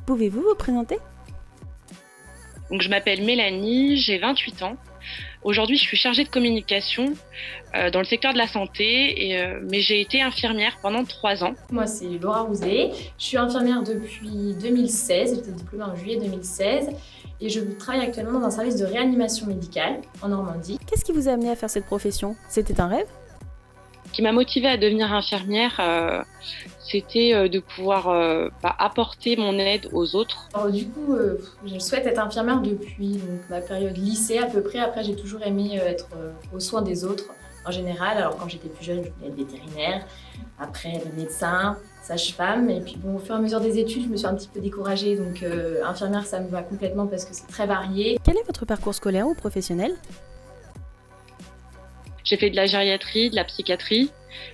Pouvez-vous vous présenter? Donc, je m'appelle Mélanie, j'ai 28 ans. Aujourd'hui, je suis chargée de communication dans le secteur de la santé, mais j'ai été infirmière pendant 3 ans. Moi, c'est Laura Rouzet. Je suis infirmière depuis 2016. J'ai été diplômée en juillet 2016. Et je travaille actuellement dans un service de réanimation médicale en Normandie. Qu'est-ce qui vous a amené à faire cette profession? C'était un rêve? Ce qui m'a motivée à devenir infirmière, c'était de pouvoir apporter mon aide aux autres. Alors, du coup, je souhaite être infirmière depuis ma période lycée à peu près. Après, j'ai toujours aimé être aux soins des autres en général. Alors, quand j'étais plus jeune, je voulais être vétérinaire. Après, médecin, sage-femme. Et puis, bon, au fur et à mesure des études, je me suis un petit peu découragée. Donc, infirmière, ça me va complètement parce que c'est très varié. Quel est votre parcours scolaire ou professionnel? J'ai fait de la gériatrie, de la psychiatrie,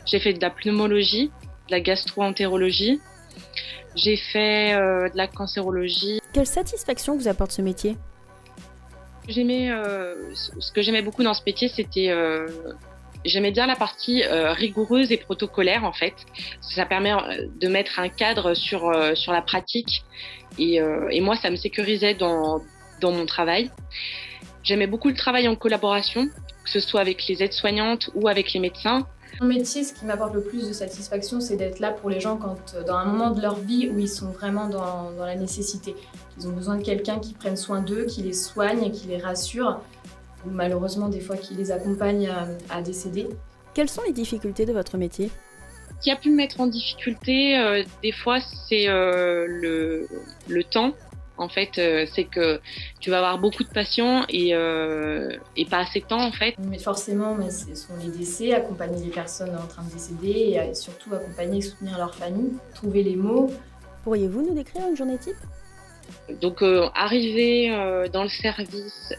j'ai fait de la pneumologie, de la gastro-entérologie, j'ai fait de la cancérologie. Quelle satisfaction vous apporte ce métier? Ce que j'aimais beaucoup dans ce métier, c'était j'aimais bien la partie rigoureuse et protocolaire en fait. Ça permet de mettre un cadre sur la pratique et moi ça me sécurisait dans mon travail. J'aimais beaucoup le travail en collaboration, que ce soit avec les aides-soignantes ou avec les médecins. Mon métier, ce qui m'apporte le plus de satisfaction, c'est d'être là pour les gens quand, dans un moment de leur vie où ils sont vraiment dans la nécessité. Ils ont besoin de quelqu'un qui prenne soin d'eux, qui les soigne, qui les rassure, ou malheureusement des fois qui les accompagne à décéder. Quelles sont les difficultés de votre métier? Ce qui a pu me mettre en difficulté, des fois, c'est le temps. En fait, c'est que tu vas avoir beaucoup de patients et pas assez de temps, en fait. Mais forcément, ce sont les décès, accompagner les personnes en train de décéder et surtout accompagner et soutenir leur famille, trouver les mots. Pourriez-vous nous décrire une journée type? Donc, arriver dans le service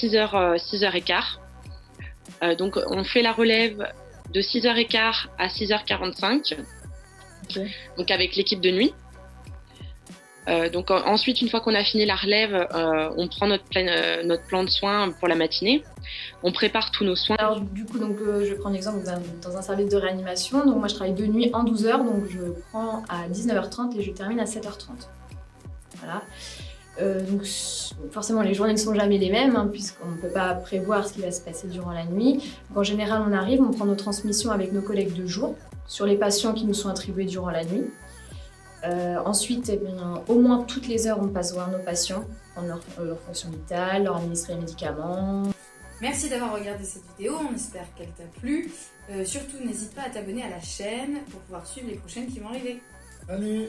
6h15. Donc, on fait la relève de 6h15 à 6h45, Okay. donc avec l'équipe de nuit. Donc ensuite, une fois qu'on a fini la relève, on prend notre plan de soins pour la matinée. On prépare tous nos soins. Alors du coup, je prends l'exemple dans un service de réanimation. Donc moi, je travaille de nuit en 12 heures. Donc je prends à 19h30 et je termine à 7h30. Voilà. Donc forcément, les journées ne sont jamais les mêmes, puisqu'on ne peut pas prévoir ce qui va se passer durant la nuit. Donc, en général, on arrive, on prend nos transmissions avec nos collègues de jour sur les patients qui nous sont attribués durant la nuit. Ensuite, au moins toutes les heures, on passe voir nos patients, prendre leur fonction vitale, leur administrer les médicaments. Merci d'avoir regardé cette vidéo, on espère qu'elle t'a plu. Surtout, n'hésite pas à t'abonner à la chaîne pour pouvoir suivre les prochaines qui vont arriver. Salut!